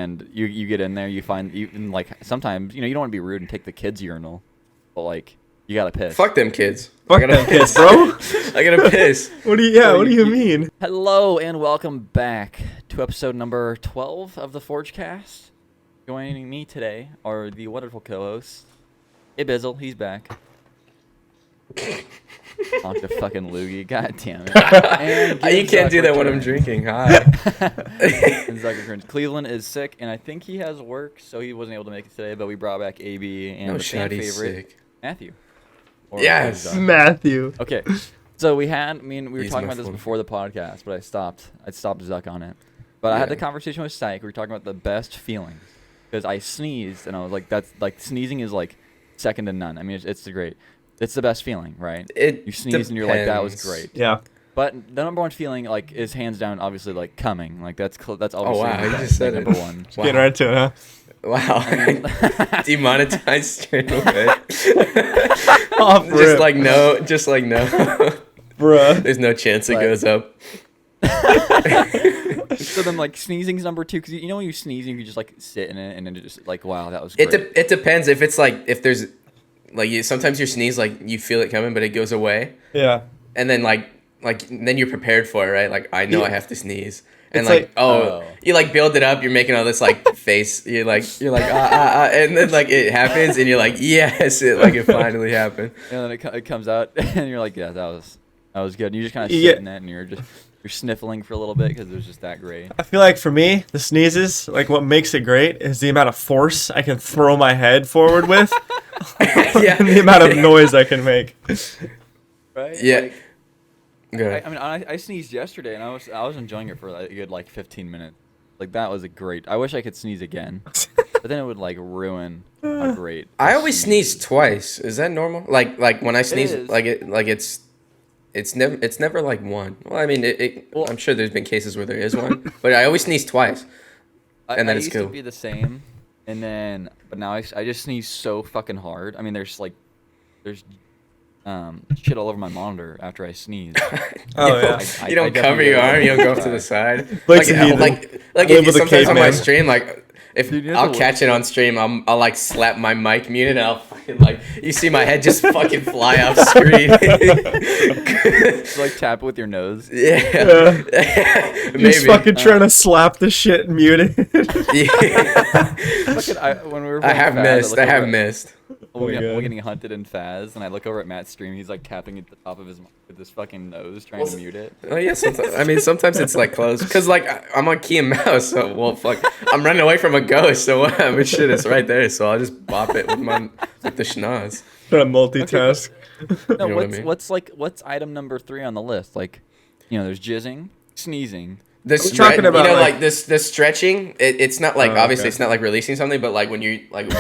and you get in there, you find even like sometimes you don't want to be rude and take the kids' urinal, but like you gotta piss. Fuck them kids. Fuck them kids, bro. I gotta piss. What do you mean? Hello and welcome back to episode number 12 of the Forgecast. Joining me today are the wonderful co-hosts. Hey Bizzle, he's back. Honk the fucking loogie, god damn it. And You can't do that when I'm drinking. Hi. And Zuccc. Cleveland is sick, and I think he has work, so he wasn't able to make it today. But we brought back AB and the fan favorite sick. Matthew. Yes, Matthew. Okay, so we were He's talking my about this phone. before the podcast, but I stopped Zuck on it. But I had the conversation with Psych. We were talking about the best feelings because I sneezed, and I was like, "That's like sneezing is like second to none." I mean, it's the best feeling, right? You sneeze and you're like, "That was great." Yeah. But the number one feeling like is hands down, obviously like coming. Like that's obviously wow, you just said it. number one. Wow. Getting right to it, huh? Wow. Demonetized straight away. Off just rip. like no. Bruh. There's no chance it But- goes up. So then like sneezing's number two because when you sneeze you can just like sit in it and then just like wow that was great. It depends if it's like if there's like sometimes your sneeze like you feel it coming but it goes away Yeah. and then like then you're prepared for it, right? Like I know I have to sneeze. And It's like, like- oh. you like build it up, you're making all this like face, you're like and then like it happens and you're like, yes, it finally happened. And then it comes out and you're like, yeah, that was good. And you just kind of sit Yeah. in it and you're sniffling for a little bit because it was just that great. I feel like for me, the sneezes, like what makes it great is the amount of force I can throw my head forward with Yeah. and the amount of noise I can make. Right? Yeah. Like, Good. I sneezed yesterday and I was enjoying it for like a good like 15 minutes. Like that was a great. I wish I could sneeze again, but then it would like ruin a great. I always sneeze twice. Is that normal? Like when I sneeze, is. it's never like one. Well, I mean, Well- I'm sure there's been cases where there is one, but I always sneeze twice. And then I it's used cool. to be the same, but now I just sneeze so fucking hard. I mean, there's shit all over my monitor after I sneeze. Oh, yeah. You don't cover your arm. You don't go off to the side. Like some heathen. like live if with a sometimes on my caveman. stream, like if Dude, you know I'll the catch it on stream, I'll like slap my mic muted, and I'll fucking like you see my head just fucking fly off screen. Just like tap it with your nose. Yeah. Just Maybe. fucking trying to slap the shit muted. Yeah. When we were I playing have Faz, missed. look I have over- missed. We're my getting, God. we're getting hunted in Faz, and I look over at Matt's stream. He's like tapping at the top of his with his fucking nose, trying to mute it. Oh yeah, sometimes it's like close because like I'm on key and mouse, so well fuck, I'm running away from a ghost, so whatever, shit is right there, so I'll just bop it with the schnoz. Trying to multitask. No, know what I mean? what's item number 3 on the list? Like, there's jizzing, sneezing. This talking about, like this stretching. It's not like Oh, obviously okay. it's not like releasing something, but like when you like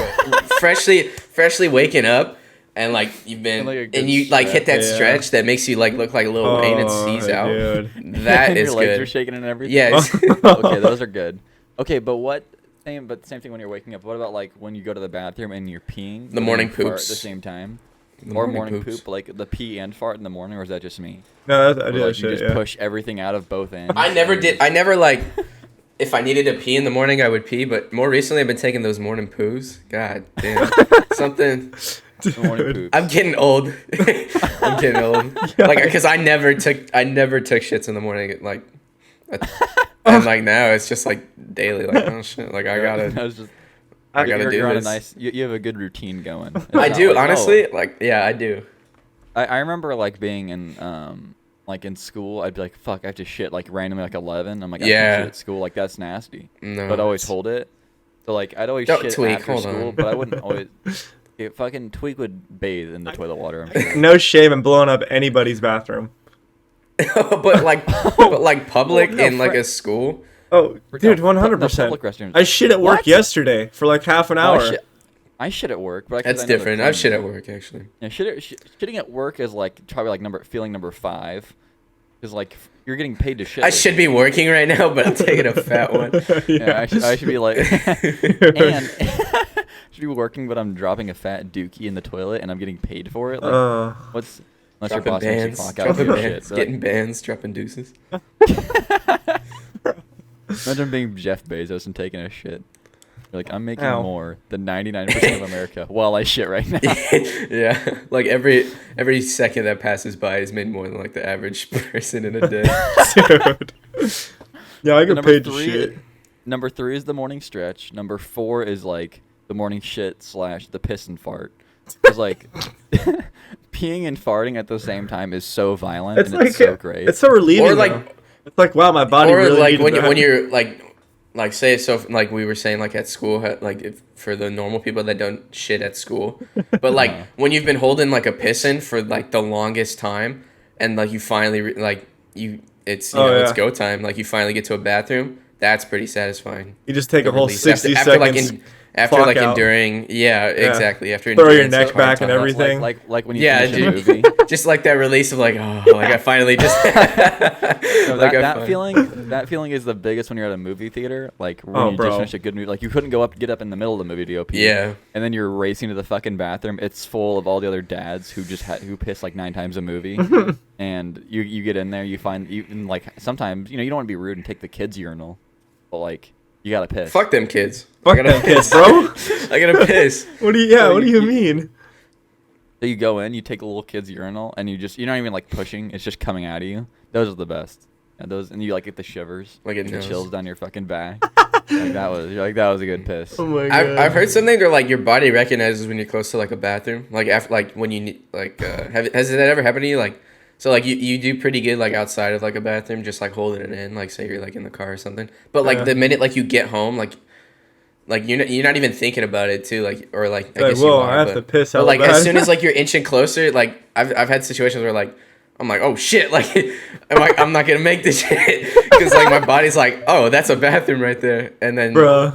freshly waking up. And like you've been, And, like, a good and you like hit that stretch. stretch that makes you like look like Lil Wayne and sneeze out. Dude. That And is your legs are good. shaking and everything. Yes. Okay, those are good. Okay, but same thing when you're waking up. What about like when you go to the bathroom and you're peeing? The morning and fart poops. at the same time. The Or morning morning poops. poop, like the pee and fart in the morning, or is that just me? No, I Or, do like, that you shit, just yeah. push everything out of both ends. I never like if I needed to pee in the morning I would pee, but more recently I've been taking those morning poos. God damn. Something The morning poops. I'm getting old. I'm getting old. Like cuz I never took shits in the morning like and like now it's just like daily like oh shit like I got I to was just. I got to do you're on a this. nice. You have a good routine going. It's I not do like, honestly like yeah, I do. I remember like being in like in school, I'd be like, fuck, I have to shit like randomly like 11. I'm like, I Yeah. have to shit at school, like that's nasty. No. But I'd always hold it. So like I'd always Don't shit tweak, after hold school, on. but I wouldn't always. Yeah, fucking Tweak would bathe in the toilet water. I'm sure. No shame and blowing up anybody's bathroom. but like public Well, no, in like fri- a school. Oh, dude, No, 100%. public restrooms. I shit at work What? yesterday for like half an Oh, hour. I shit at work, but That's different. I've shit at work actually. Yeah, shitting at work is like probably like feeling number 5, because like you're getting paid to shit. I should be working right now, but I'm taking a fat one. Yeah, I should be like, and should be working, but I'm dropping a fat dookie in the toilet, and I'm getting paid for it. Like, what's unless your Dropping boss makes you bands, clock out for dropping your bands, shit. But, like, getting bands, dropping deuces. imagine being Jeff Bezos and taking a shit. You're like, I'm making Ow. more than 99% of America while I shit right now. Yeah, like every second that passes by is made more than like the average person in a day. Dude. Yeah, I get Number paid to three- shit. Number 3 is the morning stretch. Number 4 is like the morning shit / the piss and fart. It's like peeing and farting at the same time is so violent It's and like it's so great. It's so relieving. Or though. like, it's like wow, my body or really like needed when that. when you're like say so like we were saying like at school like if, for the normal people that don't shit at school, but like when you've been holding like a piss in for like the longest time and like you finally it's it's go time, like you finally get to a bathroom. That's pretty satisfying. You just take The a whole release. 60 after seconds. after clock like out. enduring exactly after Throw your enduring neck such hard back and time. everything. like when you Yeah, finish a dude. movie. Just like that release of like, oh, like I finally just No, like that feeling is the biggest when you're at a movie theater. Like when you bro. just finished a good movie. Like you couldn't get up in the middle of the movie to go pee. Yeah. And then you're racing to the fucking bathroom. It's full of all the other dads who who piss like 9 times a movie. And you get in there, you find even like sometimes you don't want to be rude and take the kids' urinal, but like you gotta piss. fuck them kids. Fuck I gotta them kids, bro. I gotta piss. What do you? Yeah. So What do you mean? So you go in, you take a little kid's urinal, and you're not even like pushing; it's just coming out of you. Those are the best. And and you like get the shivers, Like it the knows. chills down your fucking back. That was a good piss. Oh my god. I've heard something where like your body recognizes when you're close to like a bathroom. Like after like when you need like has that ever happened to you? Like so like you do pretty good like outside of like a bathroom, just like holding it in. Like say you're like in the car or something. But like the minute like you get home, like you're not even thinking about it too. Like or like I guess you are. I have to piss out. But like bad. as soon as like you're inching closer, like I've had situations where like I'm like, oh shit, like I'm not gonna make this shit because like my body's like, oh, that's a bathroom right there, and then Bruh.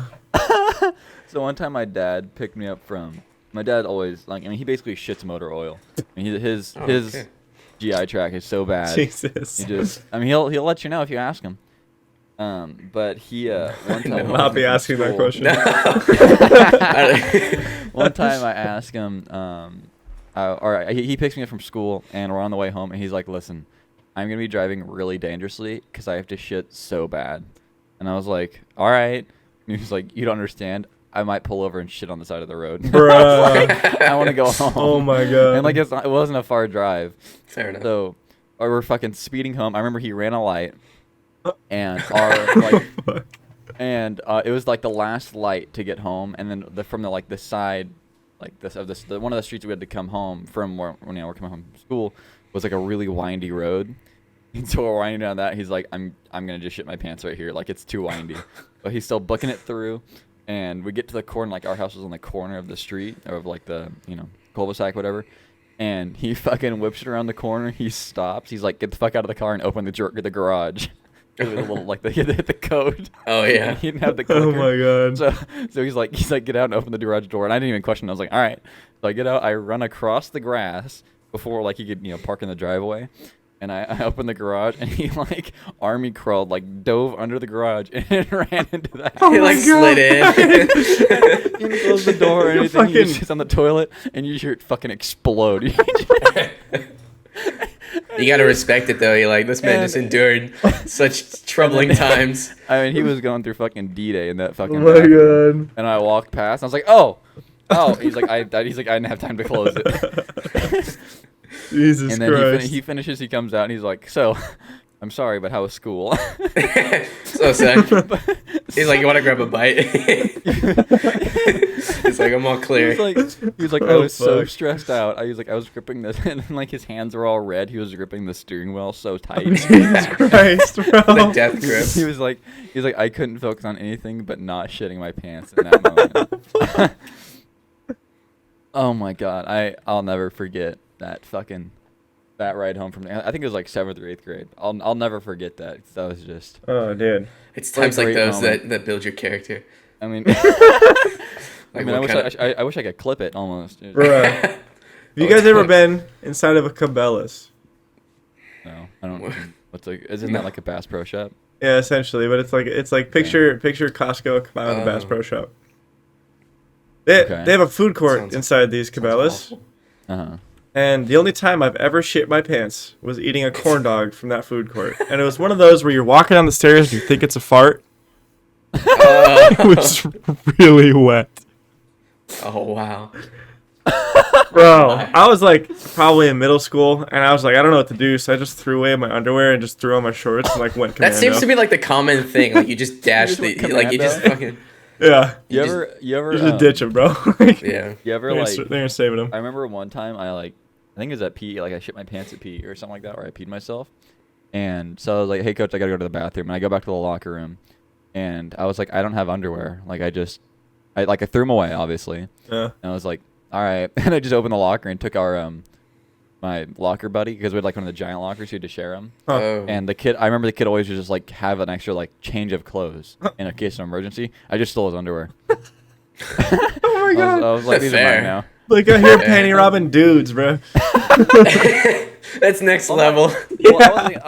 So one time my dad picked me up from. My dad always he basically shits motor oil. His okay. GI tract is so bad. Jesus. He'll let you know if you ask him. But he one time I will not be asking that question. One time I asked him, he picks me up from school and we're on the way home and he's like, listen, I'm going to be driving really dangerously because I have to shit so bad. And I was like, all right. And he was like, you don't understand. I might pull over and shit on the side of the road. Bruh. I want to go home. Oh my god. And like it wasn't a far drive. fair enough. So we're fucking speeding home. I remember he ran a light and our like and it was like the last light to get home, and then from the side, like the one of the streets we had to come home from where we're coming home from school was like a really windy road, and so we're winding down that. He's like, I'm gonna just shit my pants right here, like it's too windy, but he's still booking it through, and we get to the corner, like our house was on the corner of the street or of like the cul-de-sac whatever, and he fucking whips it around the corner. He stops. He's like, get the fuck out of the car and open the garage. It was a little like he had to hit the code. Oh yeah. He didn't have the clicker. Oh my god. So he's like get out and open the garage door, and I didn't even question it. I was like, all right. So I get out, I run across the grass before like he could park in the driveway, and I opened the garage, and he like army crawled, like dove under the garage and ran into the house. Oh He my like slid in. He didn't close the door or anything. He just fucking- sits on the toilet, and you hear it fucking explode. You gotta respect it though. You're like, this man just endured such troubling times. I mean, he was going through fucking D-Day in that fucking. Oh my bathroom. god. And I walked past, and I was like, oh. He's like, I didn't have time to close it. Jesus And then Christ. he finishes, he comes out, and he's like, so, I'm sorry, but how was school? So sad. He's like, you want to grab a bite? He's like, I'm all clear. He was like, I Oh, was so fuck. stressed out. I was gripping this, and like his hands were all red. He was gripping the steering wheel so tight. Jesus Christ, The bro. death grip. He was like, I couldn't focus on anything but not shitting my pants in that moment. Oh my god, I'll never forget that ride home from. I think it was like 7th or 8th grade. I'll never forget that. That was just. Oh, dude. It's What a times like great those moment. that build your character. I mean, Like I what kind I wish I could clip it almost. Bruh. Have you guys ever been inside of a cabellas? No, I don't. Isn't that like a Bass Pro Shop? Yeah, essentially, but it's like picture Costco come out of the Bass Oh. Pro Shop. They have a food court Sounds- inside these Sounds cabellas, awful. and the only time I've ever shit my pants was eating a corn dog from that food court. And it was one of those where you're walking down the stairs and you think it's a fart, It was really wet. Oh wow. Bro, I was like probably in middle school, and I was like, I don't know what to do, so I just threw away my underwear and just threw on my shorts and like went commando. That seems to be like the common thing. Like you just dash the like you just fucking Yeah. You ever You just ditch it, bro. yeah. You ever like? They're saving them. I remember one time I think it was at PE, like I shit my pants at PE or something like that, or I peed myself. And so I was like, hey coach, I gotta go to the bathroom. And I go back to the locker room, and I was like, I don't have underwear. Like I threw them away, obviously. Yeah. And I was like, all right. And I just opened the locker and took our my locker buddy, because we had like one of the giant lockers, so you had to share them. Huh. Oh. And I remember the kid always would just like have an extra like change of clothes in a case of emergency. I just stole his underwear. Oh my god. I was like, these are Fair. mine now. Like I hear panty robbing dudes, bro. That's next level. Well,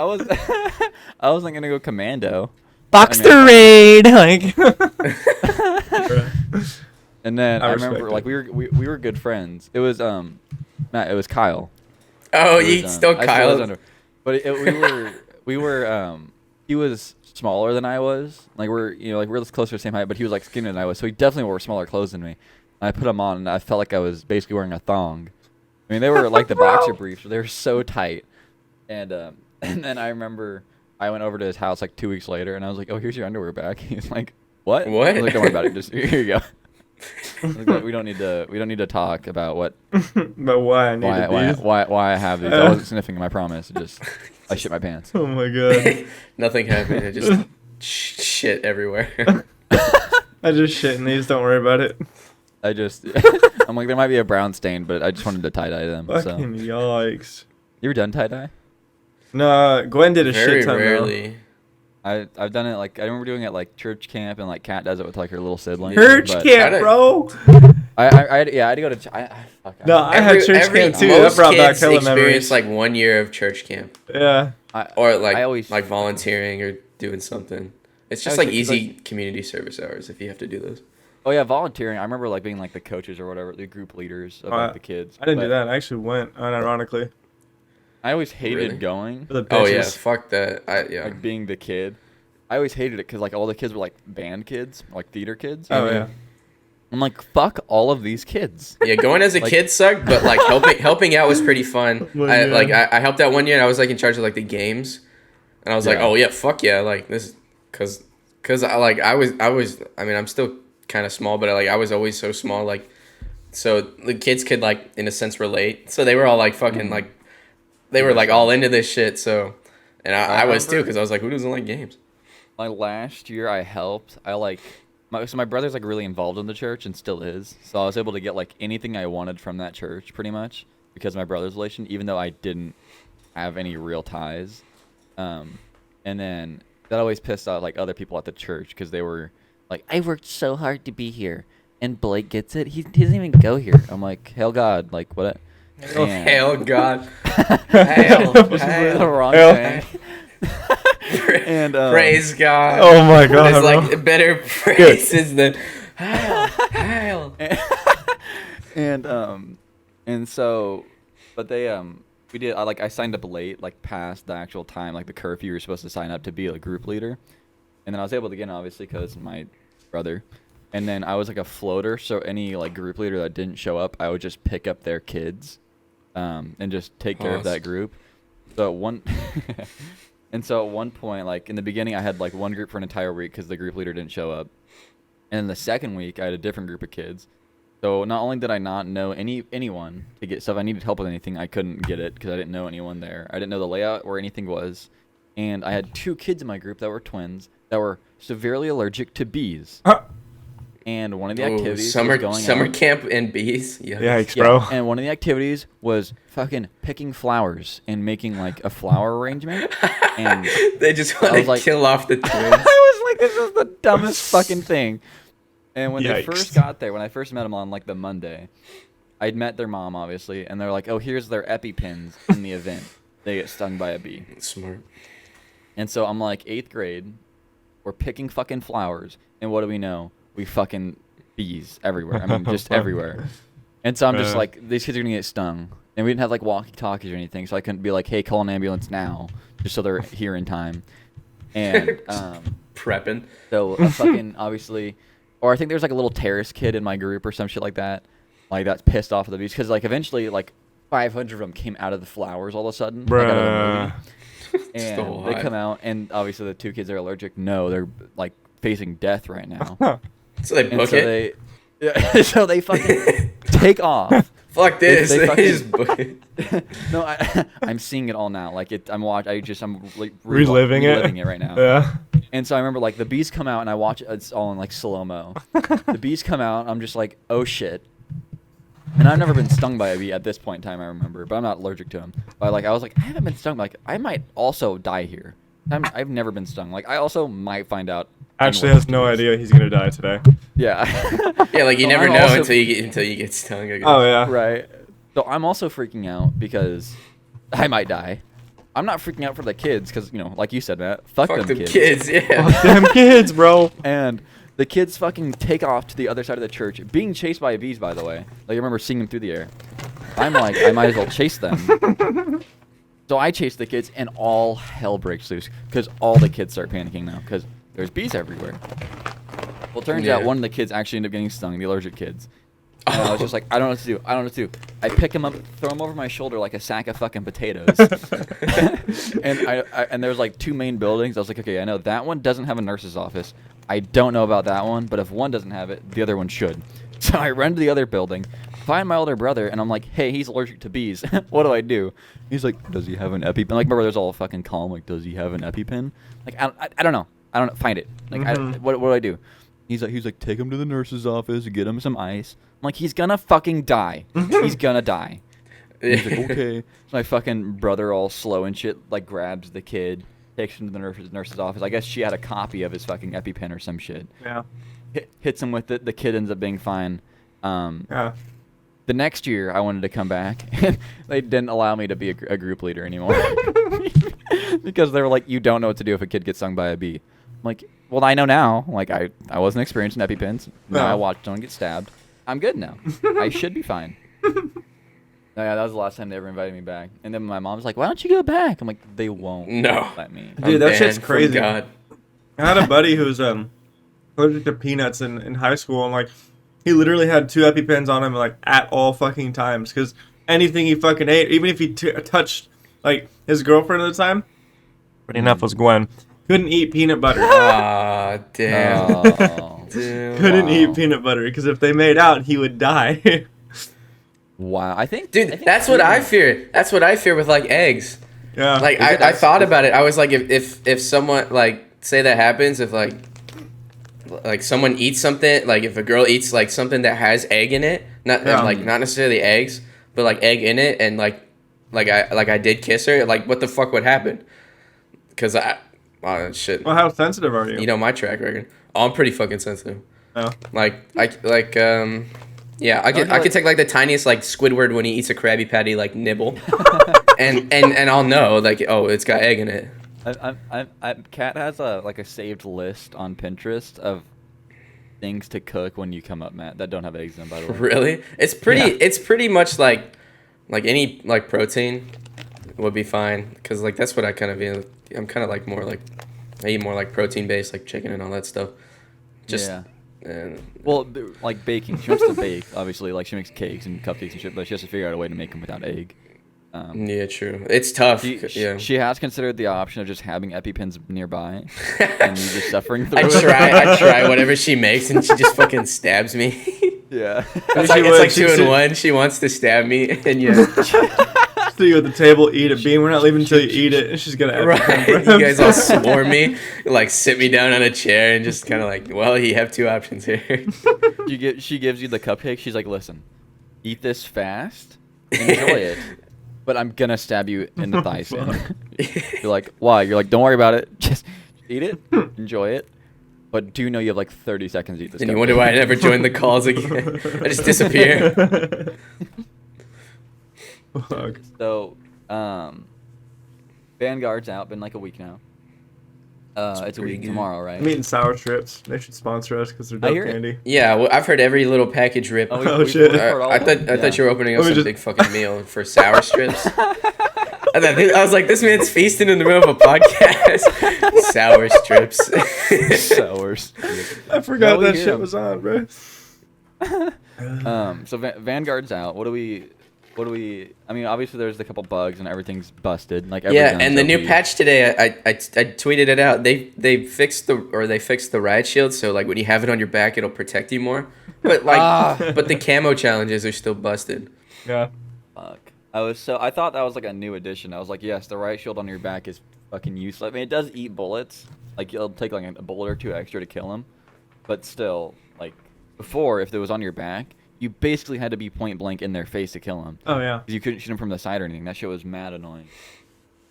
I wasn't gonna go commando. Boxster raid, like. And then I I respect remember it. like we were good friends. It was Matt. It was Kyle. Oh, It you was, stole I stole his Kyle. underwear. But we were he was smaller than I was. Like we're this close to the same height, but he was like skinnier than I was. So he definitely wore smaller clothes than me. And I put them on, and I felt like I was basically wearing a thong. I mean, they were like the boxer briefs, but they were so tight. And then I remember I went over to his house like 2 weeks later, and I was like, "Oh, here's your underwear back." He's like, "What?" What? I was like, "Don't worry about it. Just here you go." I was like, we don't need to talk about But why I needed these? why I have these. I wasn't sniffing them, I promise. I shit my pants. Oh my god. Nothing happened. It just shit everywhere. I just shit in these. Don't worry about it. I'm like, there might be a brown stain, but I just wanted to tie-dye them. So. Fucking yikes. You ever done tie-dye? No, Gwen did a Very shit ton though. rarely. I've done it, like, I remember doing it like church camp, and like Kat does it with like her little sibling. Church but camp, bro. I had to go to fuck, No, I had church camp too. That Most brought back kids hella experience memories. like 1 year of church camp, Yeah. or like I always like volunteering or doing something. It's I just always like think, easy community service hours if you have to do those. Oh yeah, volunteering. I remember like being like the coaches or whatever, the group leaders of like the kids. I didn't But do that. I actually went, unironically. I always hated Really? going, For the Oh yeah, bitches. fuck that. like being the kid. I always hated it because like all the kids were like band kids, like theater kids. Oh yeah. I'm like, fuck all of these kids. Yeah, going as a Like- kid sucked, but like helping out was pretty fun. Well, I yeah. I helped out 1 year and I was like in charge of like the games, and I was like, Yeah. oh yeah, fuck yeah, like this, cause I was I mean I'm still kind of small, but I was always so small, like so the kids could like in a sense relate, so they were all like fucking like they were like all into this shit, so and I was too, remember- because I was like, who doesn't like games? My last year I helped. So my brother's like really involved in the church and still is. So I was able to get like anything I wanted from that church pretty much because of my brother's relation, even though I didn't have any real ties. And then that always pissed off like other people at the church because they were like, I worked so hard to be here, and Blake gets it. He doesn't even go here. I'm like, hell God, like what? Oh And- hell God, hail, This is the hail. wrong Hell. thing. And Praise God. Oh my god, There's bro. like better praises than hail, hail. And so, but they we did I signed up late, like past the actual time, like the curfew. You were supposed to sign up to be a group leader, and then I was able to get in obviously because my brother. And then I was like a floater, so any like group leader that didn't show up, I would just pick up their kids, and just take care of that group. So and so at one point, like in the beginning, I had like one group for an entire week because the group leader didn't show up. And then the second week, I had a different group of kids. So not only did I not know anyone to get stuff, I needed help with anything, I couldn't get it because I didn't know anyone there. I didn't know the layout or anything was. And I had 2 kids in my group that were twins that were severely allergic to bees. And one of the activities was going summer out. camp and bees. Yikes, Yeah, bro. and one of the activities was fucking picking flowers and making like a flower arrangement. And They just I want was to like- kill off the I twins. was like, this is the dumbest fucking thing. And when they Yikes. first got there, when I first met them on like the Monday, I'd met their mom obviously, and they're like, oh, here's their epipens in the event. They get stung by a bee. Smart. And so I'm like 8th grade, we're picking fucking flowers, and what do we know? We fucking bees everywhere. I mean, just everywhere. And so I'm just like, these kids are gonna get stung. And we didn't have like walkie-talkies or anything, so I couldn't be like, hey, call an ambulance now, just so they're here in time. And Prepping. So fucking obviously, or I think there's like a little terrorist kid in my group or some shit like that, like that's pissed off at the bees because like eventually like 500 of them came out of the flowers all of a sudden. Like, out of the movie. And they come out, and obviously the 2 kids are allergic. No, they're like facing death right now. So they book it. So they fucking take off. Fuck this. They just book it. No, I'm seeing it all now. Like I'm like reliving it right now. Yeah. And so I remember like the bees come out, and I watch it. It's all in like slow mo. The bees come out. I'm just like, oh shit. And I've never been stung by a bee at this point in time. I remember, but I'm not allergic to them. But like I was like, I haven't been stung. Like I might also die here. I've never been stung. Like I also might find out. Actually has no idea he's gonna die today. Yeah. Yeah, like you never know until you get stung. I guess. Oh yeah. Right. So I'm also freaking out because I might die. I'm not freaking out for the kids because, you know, like you said, Matt, fuck them kids. Yeah. Fuck them kids, bro. And the kids fucking take off to the other side of the church, being chased by bees, by the way. Like I remember seeing them through the air. I'm like, I might as well chase them. So I chase the kids, and all hell breaks loose because all the kids start panicking now because there's bees everywhere. Well, it turns out one of the kids actually ended up getting stung, the allergic kids. And I was just like, I don't know what to do. I don't know what to do. I pick him up, throw him over my shoulder like a sack of fucking potatoes. And and there's like 2 main buildings. I was like, okay, I know that one doesn't have a nurse's office. I don't know about that one, but if one doesn't have it, the other one should. So I run to the other building, find my older brother, and I'm like, hey, he's allergic to bees. What do I do? He's like, does he have an EpiPen? Like, my brother's all fucking calm, like, does he have an EpiPen? Like, I don't know. I don't know. Find it. Like, what do I do? He's like, take him to the nurse's office, get him some ice. I'm like, he's gonna fucking die. He's gonna die. He's like, okay. So my fucking brother, all slow and shit, like grabs the kid, takes him to the nurse's office. I guess she had a copy of his fucking EpiPen or some shit. Yeah. Hits him with it. The kid ends up being fine. Yeah. The next year, I wanted to come back, and they didn't allow me to be a group leader anymore. Because they were like, you don't know what to do if a kid gets stung by a bee. I'm like, well, I know now. Like, I wasn't experienced in EpiPens. Now I watched someone get stabbed. I'm good now. I should be fine. Yeah, that was the last time they ever invited me back. And then my mom's like, why don't you go back? I'm like, they won't let me. Dude, that shit's crazy. God. I had a buddy who was allergic to peanuts in high school, and like he literally had 2 EpiPens on him like at all fucking times because anything he fucking ate, even if he touched like his girlfriend at the time, funny enough was Gwen, couldn't eat peanut butter. Ah, damn. Oh, Dude. Couldn't eat peanut butter because if they made out, he would die. wow. I think, that's what I fear. That's what I fear with like eggs. Yeah. Like I thought about it. I was like, if someone like say that happens, if like someone eats something, like if a girl eats like something that has egg in it, not necessarily eggs, but like egg in it, and like I did kiss her, like what the fuck would happen? Because shit. Well, how sensitive are you? You know my track record. Oh, I'm pretty fucking sensitive. Oh. I could take like the tiniest like Squidward when he eats a Krabby Patty like nibble, and I'll know like, oh, it's got egg in it. Kat has a saved list on Pinterest of things to cook when you come up, Matt, that don't have eggs in them, by the way. Really? It's pretty much like any like protein would be fine, because like that's what I kind of am. I'm kind of like more like I eat more like protein based, like chicken and all that stuff. Well, like baking. She wants to bake, obviously. Like she makes cakes and cupcakes and shit, but she has to figure out a way to make them without egg. Yeah, true. It's tough. She has considered the option of just having EpiPens nearby and just suffering through it. I try whatever she makes, and she just fucking stabs me. Yeah. It's like 2 in 1. She wants to stab me, and So you at the table, eat a bean. We're not leaving until you eat it. And she's gonna You guys all swarm me, like sit me down on a chair, and just kind of like, well, you have 2 options here. She gives you the cupcake. She's like, listen, eat this fast, enjoy it, but I'm gonna stab you in the thigh soon. You're like, why? You're like, don't worry about it. Just eat it, enjoy it. But do know you have like 30 seconds to eat this. And you wonder why I never joined the calls again. I just disappear. Fuck. So, Vanguard's out. Been like a week now. It's a week tomorrow, right? I'm eating sour strips. They should sponsor us because they're dope candy. Yeah, well, I've heard every little package rip. Oh shit! I thought you were opening up some big fucking meal for sour strips. I was like, this man's feasting in the middle of a podcast. Sour strips. Sours. I forgot No, that we shit hear 'em. was on, bro. So Vanguard's out. What do we? I mean, obviously there's a couple bugs and everything's busted. Like every Yeah, gun's and the new OP. patch today, I tweeted it out. They fixed the riot shield, so like when you have it on your back, it'll protect you more. But like, but the camo challenges are still busted. Yeah. Fuck. I thought that was like a new addition. I was like, yes, the riot shield on your back is fucking useless. I mean, it does eat bullets. Like it'll take like a bullet or two extra to kill them, but still, like before, if it was on your back, you basically had to be point blank in their face to kill them. Oh yeah. You couldn't shoot them from the side or anything. That shit was mad annoying.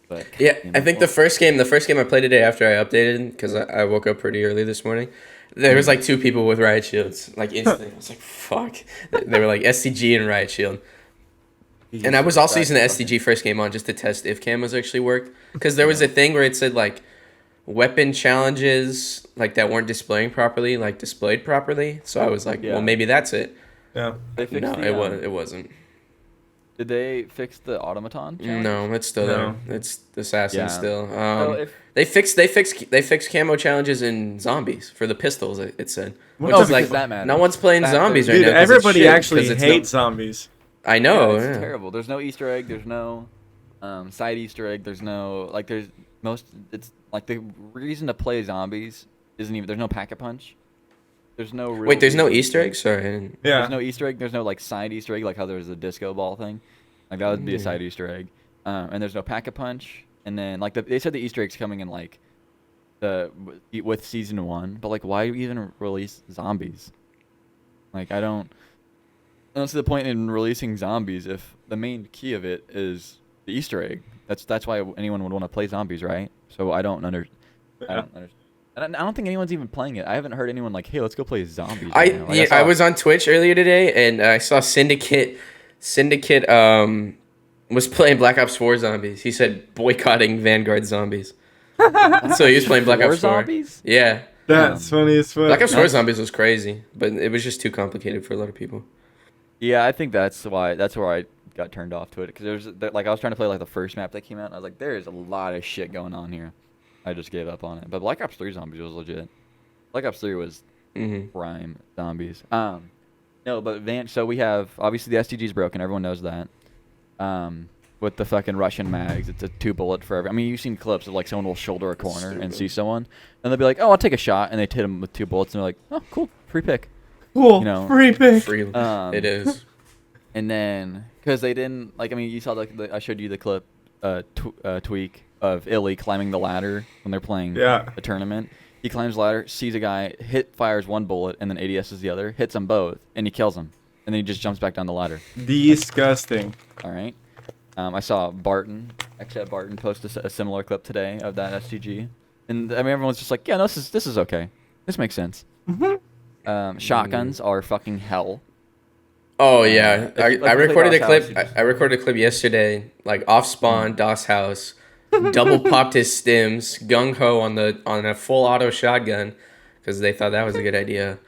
But Yeah, you know, I think the first game I played today after I updated, because I woke up pretty early this morning, there was like 2 people with riot shields, like instantly. I was like, fuck. They were like SCG and riot shield. And I was also using the SCG first game on just to test if camos actually worked. Because there was a thing where it said like weapon challenges like that weren't displaying properly, like displayed properly. So I was like, well, maybe that's it. Yeah. They fixed No, the, it wasn't. Did they fix the automaton challenge? No, it's still No. there. It's assassin Yeah. still. So if They fixed camo challenges in zombies for the pistols. It said, which Oh, is like because that matters. no one's playing That zombies right Dude, now. 'cause it's everybody shit, actually 'cause it's hates zombies. I know. it's Yeah. terrible. There's no Easter egg. There's no side Easter egg. There's no like. There's most. It's like the reason to play zombies isn't even. There's no pack a punch. There's no. Real Wait, there's no reason- Easter egg. Sorry. I didn't- Yeah. There's no Easter egg. There's no like side Easter egg like how there's a disco ball thing. Like that would be a side Easter egg. And there's no pack a punch. And then like they said the Easter egg's coming in like with season 1, but like why even release zombies? Like I don't see the point in releasing zombies if the main key of it is the Easter egg. That's why anyone would want to play zombies, right? So I don't understand. And I don't think anyone's even playing it. I haven't heard anyone like, hey, let's go play zombies. Right now. Like, I was on Twitch earlier today and I saw Syndicate was playing Black Ops 4 zombies. He said boycotting Vanguard zombies. So he was playing Black Ops 4. zombies. Yeah. That's funny as fuck. Black Ops 4 zombies was crazy, but it was just too complicated for a lot of people. Yeah, I think that's where I got turned off to it because like I was trying to play like the first map that came out and I was like, there is a lot of shit going on here. I just gave up on it. But Black Ops 3 zombies was legit. Black Ops 3 was prime zombies. No, but so we have obviously the STG's broken. Everyone knows that. With the fucking Russian mags, it's a 2 bullet for every. I mean, you've seen clips of like someone will shoulder a corner and see someone, and they'll be like, "Oh, I'll take a shot," and they hit them with 2 bullets, and they're like, "Oh, cool, free pick." Cool. You know, Free pick. Free, it is. And then because they didn't like, I mean, you saw I showed you the clip, tweak of Illy climbing the ladder when they're playing a tournament. He climbs the ladder, sees a guy, fires 1 bullet, and then ADSs the other, hits them both, and he kills him, and then he just jumps back down the ladder. Disgusting. All right. I saw Barton post a similar clip today of that STG, and I mean everyone's just like, yeah, no, this is okay. This makes sense. Shotguns are fucking hell. Oh yeah, let's I play recorded a DOS clip. House. I recorded a clip yesterday, like off spawn DOS house, double popped his stims, gung ho on a full auto shotgun, because they thought that was a good idea,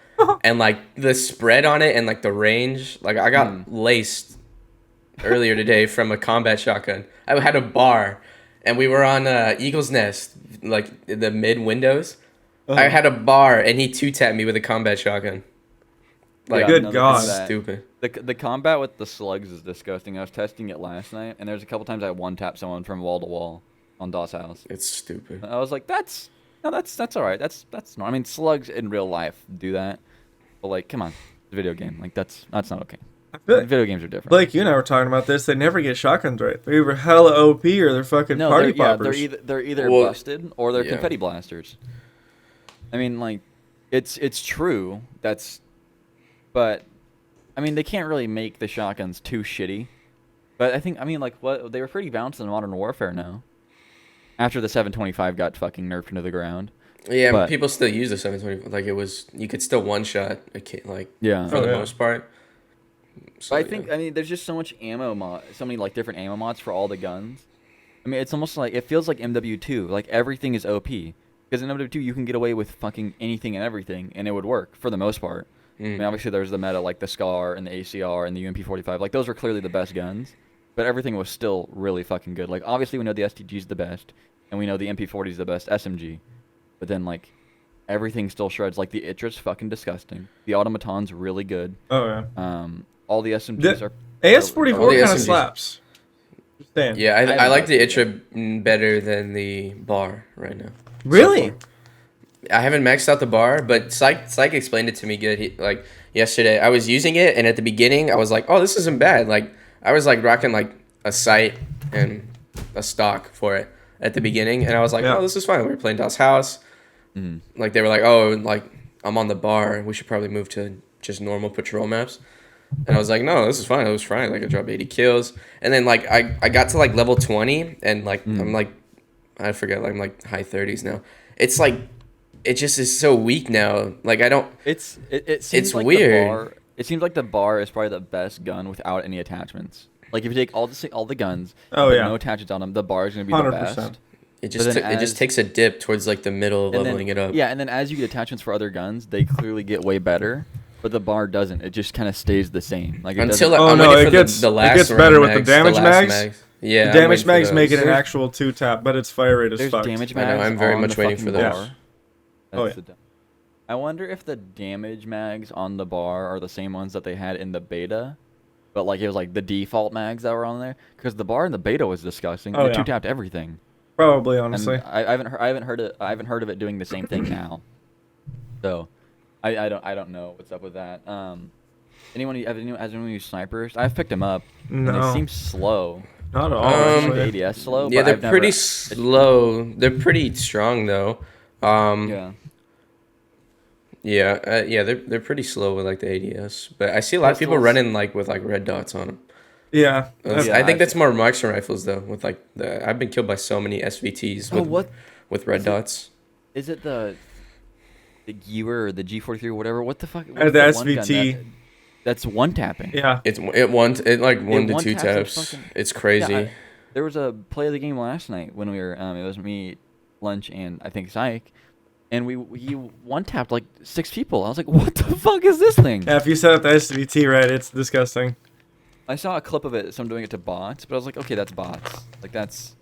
and like the spread on it and like the range, like I got laced earlier today from a combat shotgun. I had a bar, and we were on Eagle's Nest, like the mid windows. I had a bar, and he 2-tapped me with a combat shotgun. Like, good God. stupid. The combat with the slugs is disgusting. I was testing it last night, and there's a couple times I one-tap someone from wall to wall on DOS House. It's stupid. I was like, that's all right. That's normal. I mean, slugs in real life do that, but like, come on, it's a video game. Like that's not okay. I feel like, Video games are different. Blake, you and I were talking about this. They never get shotguns right. They're either hella OP or they're fucking party poppers. they're either Well, busted or they're yeah. confetti blasters. I mean, like, it's true. But I mean, they can't really make the shotguns too shitty. But I mean, like, they were pretty balanced in Modern Warfare now. After the 725 got fucking nerfed into the ground. Yeah, But- people still use the 720. Like, it was, you could still one-shot a kid, like, Yeah. for the yeah. most part. So, But I mean, there's just so much so many like different ammo mods for all the guns. I mean, it's almost like it feels like MW2. Like everything is OP because in MW2 you can get away with fucking anything and everything, and it would work for the most part. I mean, obviously there's the meta like the SCAR and the ACR and the UMP45. Like those are clearly the best guns. but everything was still really fucking good. Like obviously we know the STG is the best, and we know the MP40 is the best SMG, but then like everything still shreds. Like the Itra's fucking disgusting. The Automaton's really good. Oh yeah. All the SMGs are. AS44 all the kind of SMGs. slaps. Just saying. Yeah, I haven't like the tested Itra better than the bar right now. Really? So far. I haven't maxed out the bar, but Psych explained it to me good. Like yesterday, I was using it, and at the beginning, I was like, "Oh, this isn't bad." Like I was like rocking like a sight and a stock for it at the beginning, and I was like, Yeah. "Oh, this is fine." We were playing Doll's House. Like they were like, "Oh, like I'm on the bar. We should probably move to just normal patrol maps." And I was like, "No, this is fine. It was fine. Like I dropped 80 kills, and then like I got to like level 20, and like I'm like I forget, like I'm like high 30s now. It's like it just is so weak now. Like I don't. It seems It's like weird. The bar, it seems like the bar is probably the best gun without any attachments. Like if you take all the guns, Oh, but yeah. no attachments on them, the bar is gonna be 100%. the best. It just But then it just as- takes a dip towards like the middle, And then- leveling it up. Yeah, and then as you get attachments for other guns, they clearly get way better. But the bar doesn't. It just kind of stays the same. Like it Until doesn't- I'm no, waiting it for gets- the it last gets round better with the mags, damage last mags. Yeah, The I'm damage waiting for mags those. make it an There's- actual 2-tap, but its fire rate is there's fucked. damage I know, mags. I'm very on much the waiting for fucking those. bar. Oh, That's the dumb- I wonder if the damage mags on the bar are the same ones that they had in the beta, but like it was like the default mags that were on there. Because the bar in the beta was disgusting. Oh, It yeah. two-tapped everything. Probably, And honestly. I haven't heard of it doing the same thing now. So, I don't know what's up with that. Has anyone used snipers? I've picked them up. And No. they seem slow. Not at all. Um, actually. ADS slow. Yeah, but they're I've never- pretty slow. They're pretty strong though. Yeah. Yeah, they're pretty slow with like the ADS, but I see a lot of people Pistols. running like with like red dots on them. Yeah. Yeah, I think I've that's seen- more marksman rifles though. With like I've been killed by so many SVTs Oh, with what with red is it? dots. Is it the Gewer or the G43 or whatever? What the fuck? The what's one gun SVT. that's one tapping. Yeah. It like one to one two taps and taps. fucking- It's crazy. Yeah, there was a play of the game last night when we were. It was me, Lunch, and I think Psych, and we one tapped like 6 people. I was like, what the fuck is this thing? Yeah, if you set up the SVT right, it's disgusting. I saw a clip of it. Some doing it to bots, but I was like, okay, that's bots. Like that's.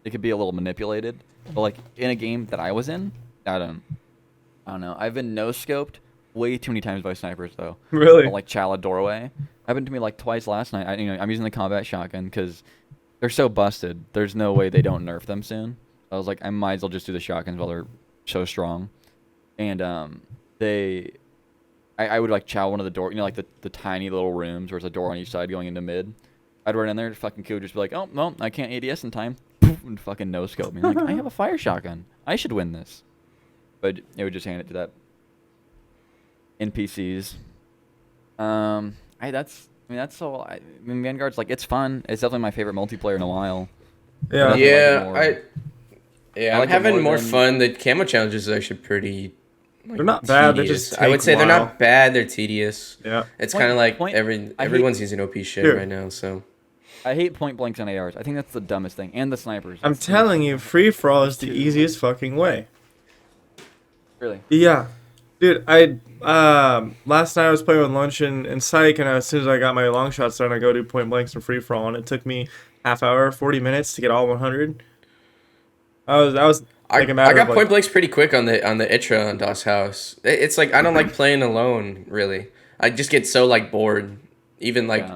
It could be a little manipulated, but like in a game that I was in, I don't know. I've been no scoped way too many times by snipers though. Really? Like Chala doorway. Happened to me like twice last night. I'm using the combat shotgun because they're so busted. There's no way they don't nerf them soon. I was like, I might as well just do the shotguns while they're so strong. And I would like chow one of the door, like the tiny little rooms where there's a door on each side going into mid. I'd run in there, fucking kill, just be like, oh no, I can't ADS in time, and fucking no scope me. Like I have a fire shotgun. I should win this. But it would just hand it to that NPCs. That's all. Vanguard's like it's fun. It's definitely my favorite multiplayer in a while. Yeah. like it Yeah, more. I I I'm like it having more more than- fun. The camo challenges are actually pretty. Like, They're not bad, they tedious. just I would take say a they're while. not bad. They're tedious. Yeah. It's Point- kind of like point- I hate- everyone's using OP shit Dude. right now. So I hate point blanks on ARs. I think that's the dumbest thing. And the snipers. I'm That's- telling you, free for all is the easiest fucking way. Really. Yeah. Dude, last night I was playing with Lunch and Psych, and as soon as I got my long shots done, I go do point blanks and free for all, and it took me half hour, 40 minutes to get all 100. I was like a I matter got of like, point blanks pretty quick on the Itra on DOS House. It's like I don't like playing alone really. I just get so like bored. Even like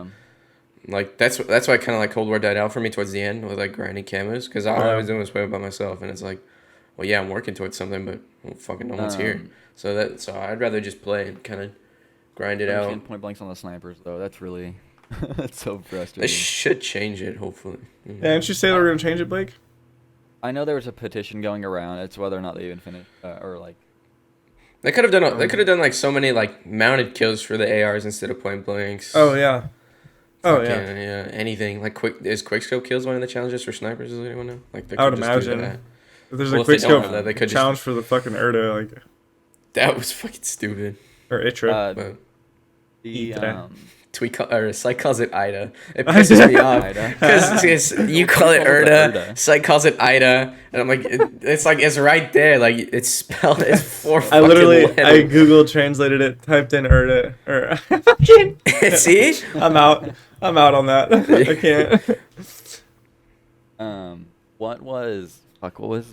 like that's why kind of like Cold War died out for me towards the end with like grinding camos because all I was doing was playing by myself, and it's like, well yeah, I'm working towards something, but well, fucking no one's here. So I'd rather just play and kind of grind it out. Point blanks on the snipers though. That's really that's so They frustrating. should change it hopefully. Yeah, didn't you say they were gonna change it, Blake? I know there was a petition going around. It's whether or not they even finished or like. They could have done like so many like mounted kills for the ARs instead of point blanks. Oh yeah. Oh Fucking, yeah. yeah. Anything like quickscope kills one of the challenges for snipers? Does anyone know? Like they I would could just do imagine. that. If there's Well, a if they quick don't have scope that, they could just- challenge for the fucking Erdo, like That was fucking stupid. or Itra. But The Eat that. or Psych calls it Ida. It pisses me off because you call it Erda. Psych calls it Ida, and I'm like, it's right there. Like it's spelled. It's 4 fucking letters. I Google translated it, typed in Erda. See, I'm out on that. I can't. What was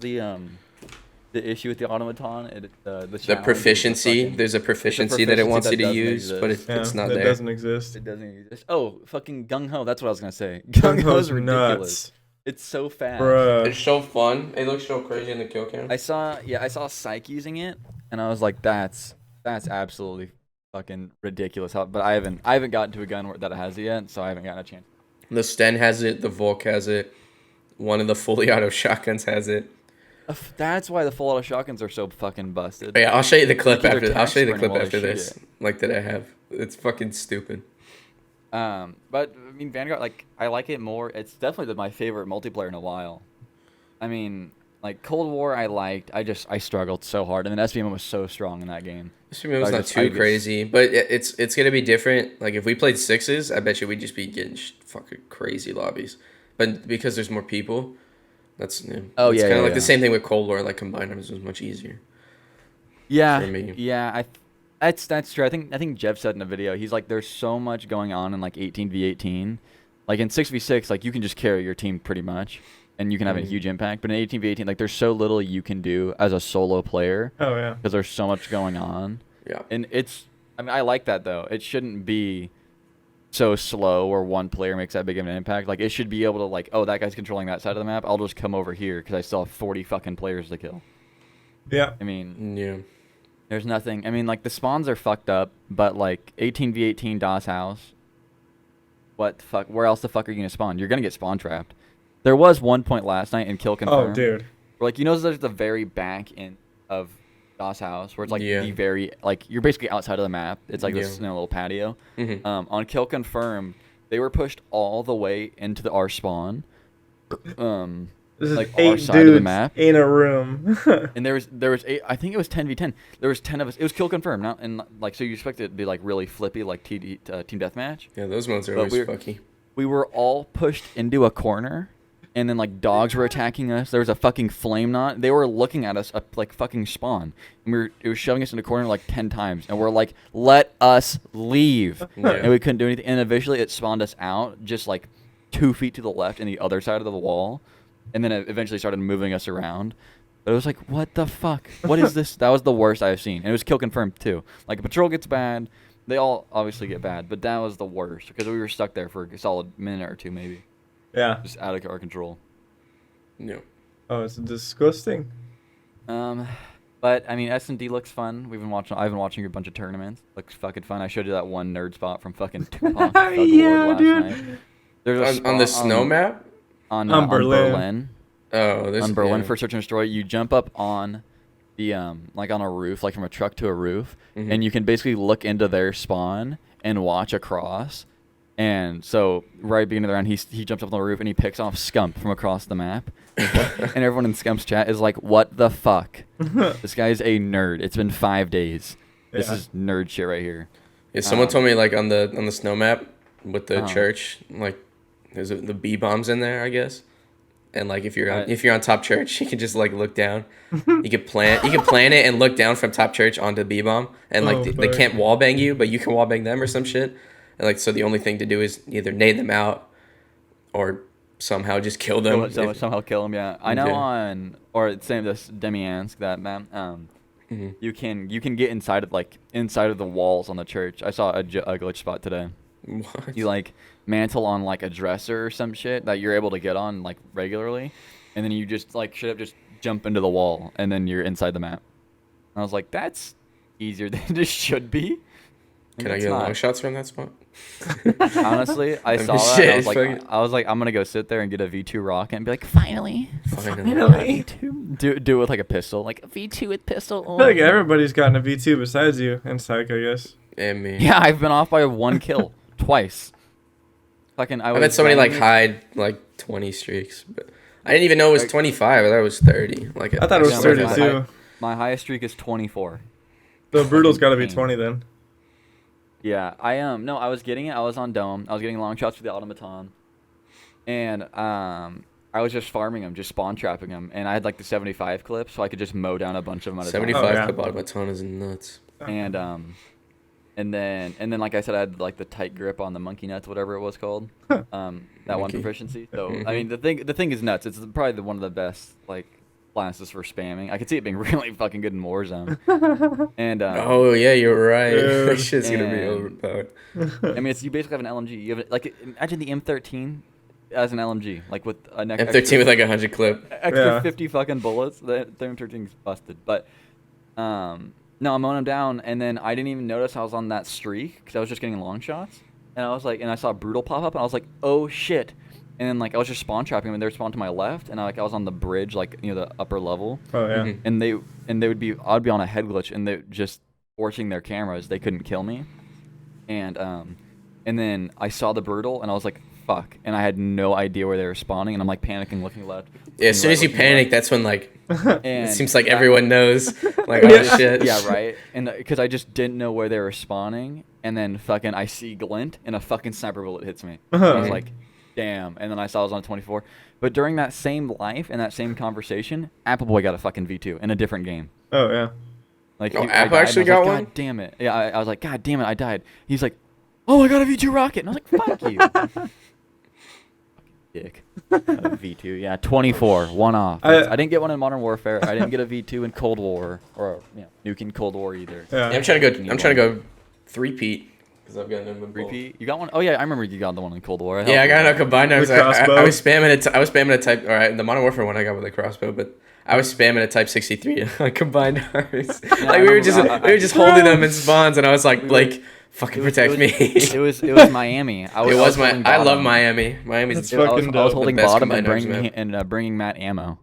the issue with the automaton? The proficiency. There's a proficiency that it wants you to use, but it's not there. It doesn't exist. It doesn't exist. Oh, fucking gung ho. That's what I was gonna say. Gung ho's ridiculous. nuts. It's so fast. Bruh. It's so fun. It looks so crazy in the kill cam. I saw Psych using it, and I was like, that's absolutely fucking ridiculous. But I haven't gotten to a gun that has it yet, so I haven't gotten a chance. The Sten has it. The Volk has it. One of the fully auto shotguns has it. That's why the full auto shotguns are so fucking busted. Oh, yeah, I'll show you the clip after. I'll show you the clip while after they this. Like that I have. It's fucking stupid. But I mean, Vanguard, like I like it more. It's definitely my favorite multiplayer in a while. I mean, like Cold War, I liked. I struggled so hard, and then SBM was so strong in that game. SBM was not too crazy, but it's gonna be different. Like if we played sixes, I bet you we'd just be getting fucking crazy lobbies. But because there's more people. That's new. Oh, it's yeah, kind of yeah, like yeah. the same thing with Cold War. Like combined arms was much easier. Yeah, for me. yeah. That's true. I think Jeff said in a video, he's like, there's so much going on in like 18v18, like in 6v6, like you can just carry your team pretty much, and you can have a huge impact. But in 18v18, like there's so little you can do as a solo player. Oh yeah. Because there's so much going on. Yeah. And I mean, I like that though. It shouldn't be so slow where one player makes that big of an impact. Like it should be able to like, oh, that guy's controlling that side of the map. I'll just come over here because I still have 40 fucking players to kill. Yeah. I mean, yeah. There's nothing. I mean, like the spawns are fucked up, but like 18v18 DOS house. What the fuck? Where else the fuck are you gonna spawn? You're gonna get spawn trapped. There was one point last night in Kill Confirm. Oh, dude. Where, like, you know, there's the very back end of DOS house where it's like Yeah. the very like you're basically outside of the map. It's like this little patio. Mhm. On Kill Confirm, they were pushed all the way into our spawn. This is Like, our 8 side of the dudes map. in a room. And there was 8. I think it was 10v10. There was 10 of us. It was Kill Confirm. Not and like so you expect it to be like really flippy like team deathmatch. Yeah, those ones are But always fucky. We were all pushed into a corner, and then like dogs were attacking us. There was a fucking flame knot. They were looking at us up like fucking spawn. And it was shoving us into a corner like 10 times, and we're like, let us leave. Yeah. And we couldn't do anything. And eventually it spawned us out just like 2 feet to the left in the other side of the wall, and then it eventually started moving us around. But it was like, what the fuck? What is this? That was the worst I've seen. And it was Kill Confirmed too. Like a patrol gets bad. They all obviously get bad, but that was the worst because we were stuck there for a solid minute or two maybe. Yeah. Just out of our control. Yeah. Oh, it's disgusting. But I mean, S&D looks fun. I've been watching a bunch of tournaments. Looks fucking fun. I showed you that one nerd spot from fucking Tupac Thug Yeah, Lord last dude. night. There's a On the spot snow map? on Berlin. Oh, this on Berlin yeah. for Search and Destroy. You jump up on the like on a roof, like from a truck to a roof, and you can basically look into their spawn and watch across. And so right at the beginning of the round, he jumps up on the roof and he picks off Scump from across the map. And everyone in Scump's chat is like, what the fuck? This guy's a nerd. It's been 5 days. This Yeah. is nerd shit right here. Yeah, someone told me like on the snow map with the church, like there's the bee bombs in there, I guess. And like if you're on top church, you can just like look down. You can plant it and look down from top church onto the bee bomb, and like they can't wall bang you, but you can wall bang them or some shit. And like so the only thing to do is either nade them out or somehow just kill them. Somehow kill him. Yeah, I know or same this Demiansk that map. You can get inside of the walls on the church. I saw a glitch spot today. What? You like mantle on like a dresser or some shit that you're able to get on like regularly, and then you just like straight up just jump into the wall and then you're inside the map. And I was like, that's easier than it should be. Can I get long shots from that spot? Honestly, I saw that. And I was like, I'm gonna go sit there and get a V2 rocket and be like, finally. Do it with like a pistol, like a V2 with pistol. I feel like everybody's gotten a V2 besides you and Psych, I guess. And me. Yeah, I've been off by 1 kill twice. Fucking, I had somebody like hide like 20 streaks, but I didn't even know it was 25. I thought it was 30. Like I thought it was 32. My highest streak is 24. The brutal's got to be 20 then. Yeah, no, I was getting it. I was on dome. I was getting long shots for the automaton, and I was just farming them, just spawn trapping them, and I had like the 75 clip, so I could just mow down a bunch of them at a time. 75 clip automaton is nuts. And then like I said, I had like the tight grip on the monkey nuts, whatever it was called, that one proficiency. So I mean, the thing is nuts. It's probably one of the best like classes for spamming. I could see it being really fucking good in Warzone. And oh yeah, you're right. That shit's gonna be overpowered. I mean, you basically have an LMG. You have like imagine the M13 as an LMG, like with an M13 with like 100 clip, extra 50 fucking bullets. The M13's busted, but no, I'm mowing him down, and then I didn't even notice I was on that streak because I was just getting long shots, and I was like, and I saw Brutal pop up, and I was like, oh shit, and then like I was just spawn trapping him, and they were spawned to my left, and I was on the bridge, like the upper level. Oh yeah. And they would be, I'd be on a head glitch, and they just forcing their cameras, they couldn't kill me, and then I saw the Brutal, and I was like, fuck, and I had no idea where they were spawning, and I'm like panicking, looking left. Yeah, as soon as you panic, that's when like. And it seems like everyone knows, like, all this shit. Yeah, right. And because I just didn't know where they were spawning, and then fucking I see glint, and a fucking sniper bullet hits me. I was like, damn. And then I saw I was on 24. But during that same life and that same conversation, Appleboy got a fucking V2 in a different game. Oh yeah. Like, Apple actually got one? God damn it. Yeah, I was like, God damn it, I died. He's like, oh, I got a V2 rocket. And I was like, fuck you. Dick. V2, yeah, 24, one off. I didn't get one in Modern Warfare. I didn't get a V2 in Cold War, or nuking Cold War either. Yeah, I'm trying to go three-peat because I've got no repeat. You got one? Oh yeah, I remember you got the one in Cold War. Yeah, I got a combined. I was spamming it. I was spamming a type. All right, the Modern Warfare one I got with a crossbow, but I was spamming a Type 63 on combined arms. Like we were just holding them in spawns, and I was like, Blake. Fucking protect me. It was Miami. I love Miami. Miami's fucking dope. I was holding bottom and bringing Matt ammo.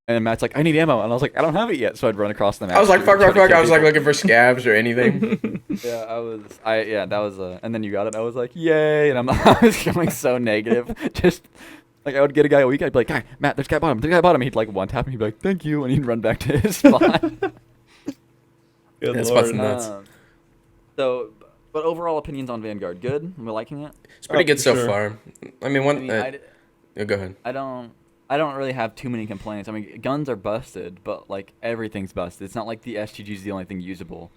And Matt's like, I need ammo. And I was like, I don't have it yet. So I'd run across the map. I was like, fuck. I was like looking for scabs or anything. Yeah, that was and then you got it. I was like, yay. And I was going so negative. Just like I would get a guy a week. I'd be like, guy, Matt, there's a guy bottom. He'd like one tap and he'd be like, thank you. And he'd run back to his spot. Good That's Lord. fucking nuts. But overall opinions on Vanguard, good? We're liking it? It's pretty good so far. I mean, go ahead. I don't really have too many complaints. I mean, guns are busted, but like everything's busted. It's not like the STG is the only thing usable.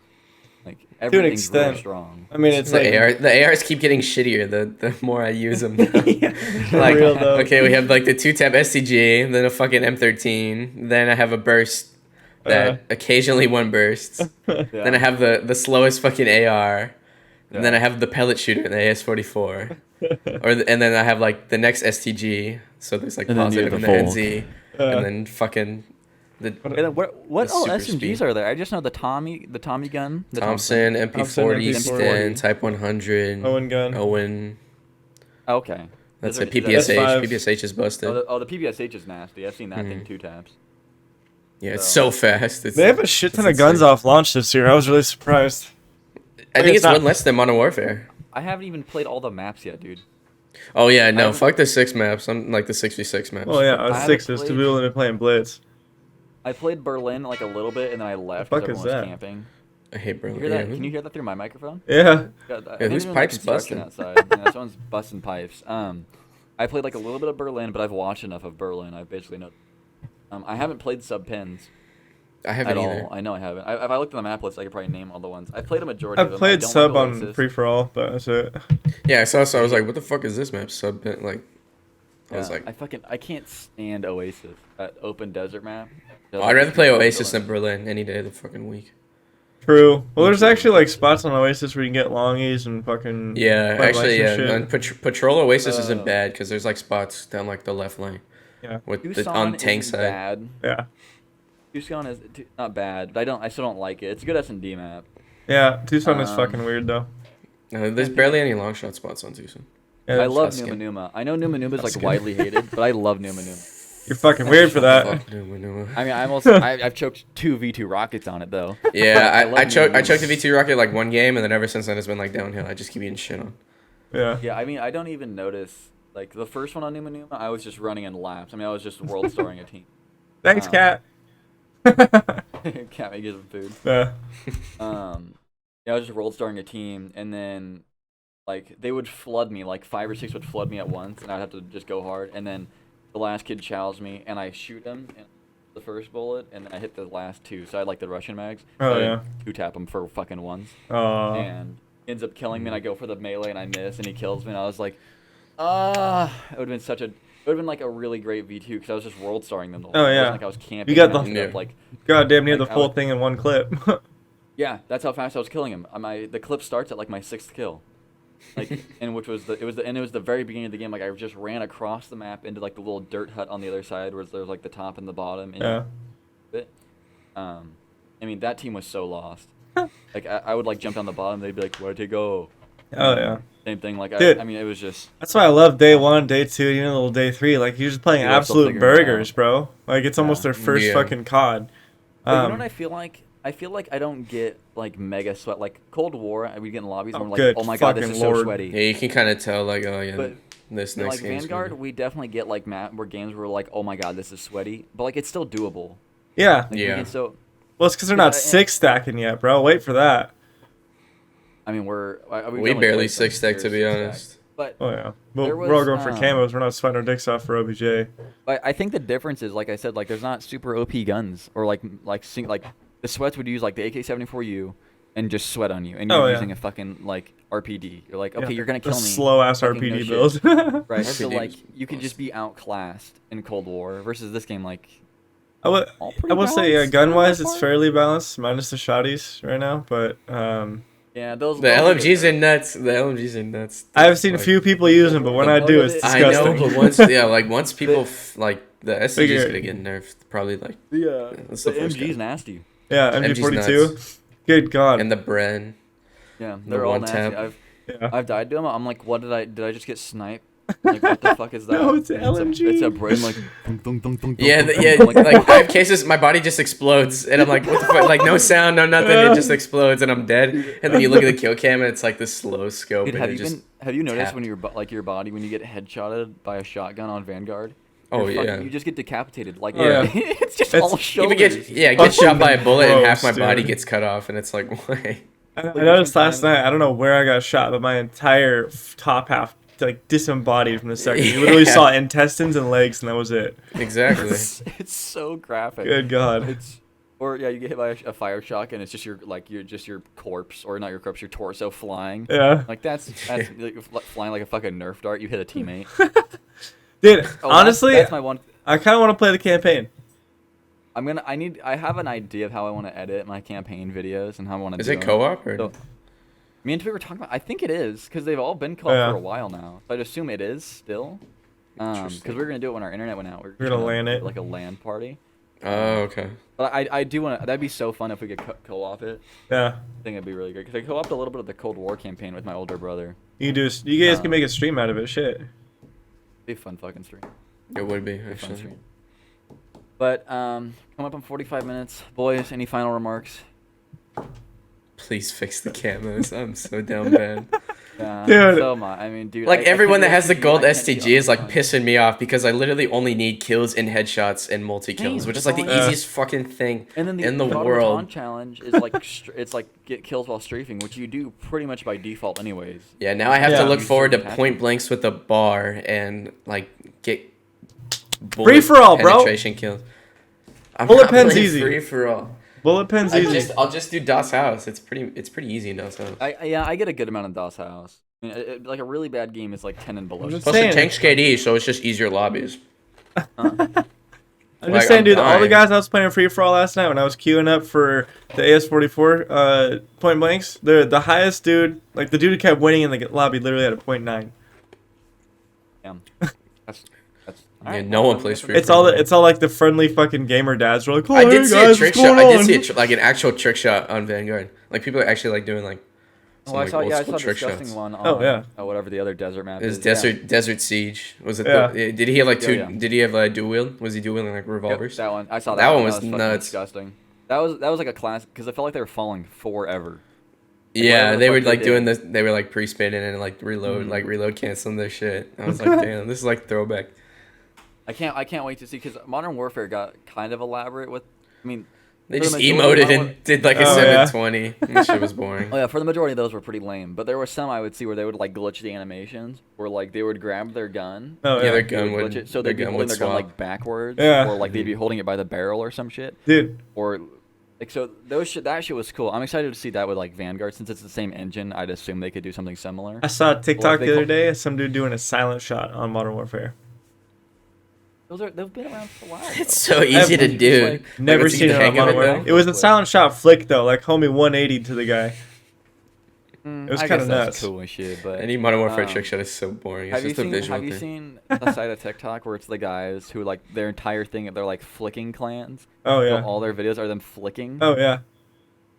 Like everything's really strong. I mean, it's the ARs keep getting shittier the more I use them. Yeah, like okay, we have like the 2-tap STG, then a fucking M13, then I have a burst that occasionally one bursts. Then I have the slowest fucking AR. And then I have the pellet shooter in the AS-44, and then I have like the next STG. So there's like positive and the NZ, and then fucking what all SMGs are there? I just know the Tommy gun, the Thompson, MP40, Sten, Type 100, Owen gun, Owen. Okay, that's a PPSH. PPSH is busted. Oh, the PPSH is nasty. I've seen that thing 2 taps. Yeah, it's so fast. They have a shit ton of guns off launch this year. I was really surprised. I think it's one less than Modern Warfare. I haven't even played all the maps yet, dude. Oh yeah, no, fuck the 6 maps. I'm like the 6v6 maps. Oh yeah, 6s to be able to play in Blitz. I played Berlin like a little bit, and then I left because everyone was camping. I hate Berlin. You hear that? Can you hear that through my microphone? Yeah. Whose pipes busting? Outside. Yeah, someone's busting pipes. I played like a little bit of Berlin, but I've watched enough of Berlin. I basically know. I haven't played sub pins. I haven't either. I know I haven't. If I looked at the map list, I could probably name all the ones. I played a majority of them. I played sub on free for all, but that's it. Yeah, I saw. So I was like, "What the fuck is this map?" Sub like, I was like, I can't stand Oasis, that open desert map. I'd rather play Oasis than Berlin any day of the fucking week. True. Well, there's actually like spots on Oasis where you can get longies and fucking. Yeah, actually, yeah. On Patrol Oasis isn't bad because there's like spots down like the left lane. Yeah. On the tank side. Bad. Yeah. Tucson is not bad, but I still don't like it. It's a good S&D map. Yeah, Tucson is fucking weird though. There's barely any long shot spots on Tucson. Yeah, I love Numa Numa. I know Numa Numa is like widely hated, but I love Numa Numa. You're fucking weird for that. I mean, I've choked 2 V2 rockets on it though. Yeah, I choked the V2 rocket like one game, and then ever since then it's been like downhill. I just keep eating shit on. Yeah. Yeah, I mean, I don't even notice like the first one on Numa Numa. I was just running in laps. I mean, I was just world storing a team. Thanks, Cat. Cat may get some food. Yeah. Yeah, I was just rolled starring a team, and then like they would flood me, like 5 or 6 would flood me at once, and I'd have to just go hard. And then the last kid chows me, and I shoot him, and the first bullet, and I hit the last 2. So I had like the Russian mags. Oh so yeah. 2-tap him for fucking ones, Oh. and he ends up killing me. And I go for the melee, and I miss, and he kills me. And I was like, it would have been such a. It would have been like a really great V2 because I was just world starring them the whole Oh, time. It yeah. wasn't like I was camping. You got and I the- was, like. God damn near Like, the I full would- thing in one clip. Yeah, that's how fast I was killing him. The clip starts at like my 6th kill, like, and which was it was the very beginning of the game. Like I just ran across the map into like the little dirt hut on the other side, where there's like the top and the bottom. And Yeah. I mean that team was so lost. Like I would like jump down the bottom, they'd be like, "Where'd he go?" Oh yeah. Same thing. Like Dude. I mean, it was just. That's why I love day 1, day 2, even a little day 3. Like you're just playing People are still absolute figuring it burgers, out. bro. Like it's almost their first Yeah. fucking COD. But you know what I feel like? I feel like I don't get like mega sweat. Like Cold War, we get in lobbies and Oh, we're like, good "Oh my god, this fucking is Lord. so sweaty." Yeah, you can kind of tell like, oh yeah, But this You know, next like game's Vanguard, gonna we definitely get like where games were like, "Oh my god, this is sweaty," but like it's still doable. Yeah. Like, we Yeah. can still. Well, it's because they're Yeah, not and- 6 stacking yet, bro. Wait for that. I mean, We barely 6-stack to be honest. But Oh yeah. Well, There we're all was, going for camos. We're not sweating our dicks off for OBJ. I think the difference is, like I said, like there's not super OP guns or like the sweats would use like the AK-74U and just sweat on you, and you're Oh, yeah. using a fucking like RPD. You're like, okay, Yeah, you're gonna the kill me. slow ass fucking no RPD shit. build. Right. So RPD like is you can just be outclassed in Cold War versus this game. Like I would, all I pretty would say, yeah, balanced gun for wise, the most it's part. fairly balanced, minus the shotties right now. But Yeah, those. The LMGs are nuts. The LMGs are nuts. I've seen a Like, few people use them, but when I do, it's I disgusting. know, but once people like the SCG is Figure- gonna get nerfed, probably like Yeah, That's the the first MG's guy. nasty. Yeah, MG's MG42. nuts. Good God. and the Bren. Yeah, The they're all one nasty. tap. Yeah. I've died to them. I'm like, what did I just get sniped? Like, what the fuck is that? No, it's an And LMG. It's a brain like. Dunk, dunk, dunk, dunk, Yeah, dunk, yeah. dunk, dunk. Like I have cases, my body just explodes, and I'm like, what the fuck? Like no sound, no nothing. It just explodes, and I'm dead. And then you look at the kill cam, and it's like this slow scope, Dude, and have you noticed tapped. when your body when you get headshotted by a shotgun on Vanguard? Oh, you're yeah. You just get decapitated. Like Oh, yeah. it's just It's- all even shoulders. get shot by a bullet, and half my Gross, body dude. gets cut off, and it's like, why? I noticed last night, I don't know where I got shot, but my entire top half like disembodied from the second. You literally Yeah. saw intestines and legs, and that was it. Exactly. It's so graphic. Good God. It's or yeah, you get hit by a fire shock and it's just your corpse or not your corpse, your torso flying. Yeah. Like that's like, flying like a fucking Nerf dart. You hit a teammate. Dude, Oh, honestly, that's my one. I kind of want to play the campaign. I have an idea of how I want to edit my campaign videos and how I want to. Is do it them. co-op or? So, me and Tui were talking about. I think it is because they've all been co-op Yeah. for a while now. So I'd assume it is still. Because we were gonna do it when our internet went out. We're gonna LAN it. like a LAN party. Oh, okay. But I do want to. That'd be so fun if we could co-op it. Yeah. I think it'd be really great because I co-opted a little bit of the Cold War campaign with my older brother. You guys can make a stream out of it. Shit. Be a fun fucking stream. It would be Be a fun actually. stream. But come up in 45 minutes, boys. Any final remarks? Please fix the camos. I'm so down bad. Dude. So much. I mean, dude. Like I everyone that can't has the do gold I can't see STG is like online. pissing me off because I literally only need kills and headshots and multi kills, Same, which is that's like the all I need. easiest fucking thing And then in the automaton world. challenge is like it's like get kills while strafing, which you do pretty much by default anyways. Yeah, now I have Yeah. to look You forward to shouldn't have point to. blanks with a bar and like get Free for all, bro. penetration kills. I'm Bullet not pen's playing easy. Free for all. Bullet pen's easy. I'll just do DOS House. It's pretty easy in DOS House. I get a good amount of DOS House. I mean, like a really bad game is like 10 and below. I'm just Plus saying. it tanks KD, so it's just easier lobbies. I'm Like, just saying, I'm dude, all the dying. guys I was playing free for all last night when I was queuing up for the AS44 point blanks, the highest dude, like the dude who kept winning in the lobby, literally had a .9. Damn. That's Yeah, alright, no well, one I'm plays guessing free that's for all. It's all like the friendly fucking gamer dads. We're like, oh, I hey did see guys, a trick what's shot. going I did see on?" like an actual trick shot on Vanguard. Like people are actually like doing like some Oh, I like saw. old Yeah, I school saw a trick disgusting shots. one. On, Oh, yeah. Whatever the other desert map It was is. Desert Siege. Was it? Yeah. Did he have like two? Yeah. Did he have like dual wield? Was he dual wielding like Yeah. revolvers? That one. I saw that. That one That was fucking nuts. disgusting. That was like a classic because I felt like they were falling forever. Yeah, whatever they the were fuck they like doing did. this. They were like pre-spinning and like reload, Mhm. like reload canceling their shit. I was like, damn, this is like throwback. I can't wait to see because Modern Warfare got kind of elaborate with. I mean, They For just the majority, emoted and did like a Oh, yeah. 720. That shit was boring. Oh yeah, for the majority of those were pretty lame. But there were some I would see where they would like glitch the animations, where like they would grab their gun. Oh Yeah, yeah, their They gun would would. glitch it, so their they'd be gun holding would their gun swap. like backwards, Yeah. or like they'd be holding it by the barrel or some shit, dude. or like so that shit was cool. I'm excited to see that with like Vanguard since it's the same engine. I'd assume they could do something similar. I saw a TikTok they the other call- day. Some dude doing a silent shot on Modern Warfare. They've been around for a while. It's though. so easy to Just, do. like, Never once you seen get it the on hang of Modern it, Warfare. though. It was a silent shot flick though, like homie 180 to the guy. Mm, It was I kinda guess that's nuts. cool and shit, but Any Modern Warfare Um, trick shot is so boring. It's have you just a seen visual have you thing. seen the side of TikTok where it's the guys who like their entire thing they're like flicking clans? Oh So yeah. all their videos are them flicking. Oh yeah.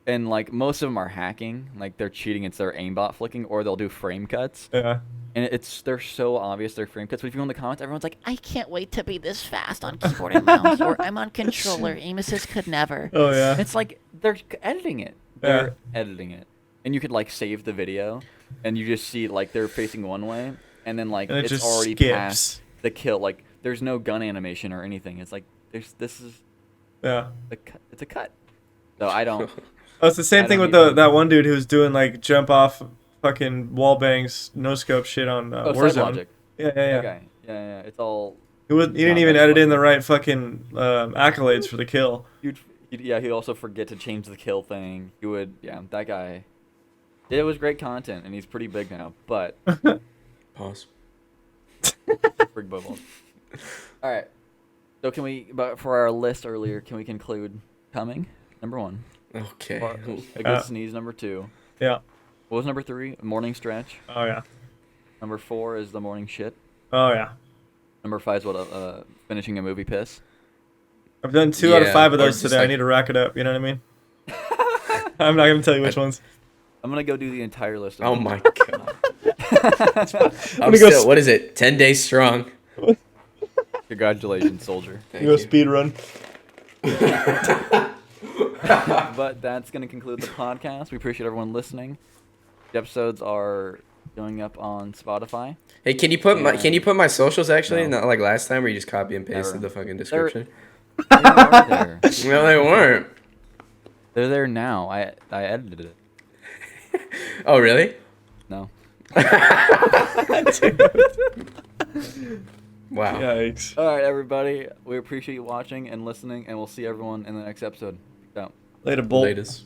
And like most of them are hacking, like they're cheating. It's their aimbot flicking, or they'll do frame cuts. Yeah. And they're so obvious they're frame cuts. But if you go in the comments, everyone's like, "I can't wait to be this fast on keyboard and mouse," or "I'm on controller. Aim assist could never." Oh yeah. It's like they're editing it. They're editing it, and you could like save the video, and you just see like they're facing one way, and then like And it it's just already skips. past the kill. Like there's no gun animation or anything. It's like this is Yeah. it's a cut. So I don't. Oh, it's the same I thing don't with need that one dude who was doing like jump off fucking wall bangs, no scope shit on Oh, Warzone. Side Logic. Yeah, yeah, yeah. Okay. Yeah. It's all. He didn't Nah, even that's edit in fucking- the right fucking accolades for the kill. He'd also forget to change the kill thing. He would. Yeah. That guy. It was great content, and he's pretty big now. But Pause. big bubbles. All right. So can we? But for our list earlier, can we conclude coming number 1? Okay. Or a good sneeze number 2. Yeah. What was number 3? Morning stretch. Oh yeah. Number 4 is the morning shit. Oh yeah. Number 5 is what? Finishing a movie piss. I've done 2 out of Yeah, 5 of or those just today. I like- need to rack it up. You know what I mean? I'm not gonna tell you which ones. I'm gonna go do the entire list. Of Oh them. my god. I'm gonna go still. What is it? 10 days strong. Congratulations, soldier. Thank You go speed run. But that's going to conclude the podcast. We appreciate everyone listening. The episodes are going up on Spotify. Hey, can you put my socials actually? No. Not like last time where you just copy and pasted Never. the fucking description. They are there. No, they weren't. They're there now. I edited it. Oh, really? No. Wow. Yikes. All right, everybody. We appreciate you watching and listening, and we'll see everyone in the next episode. Ciao. Later, Bolt. Latest.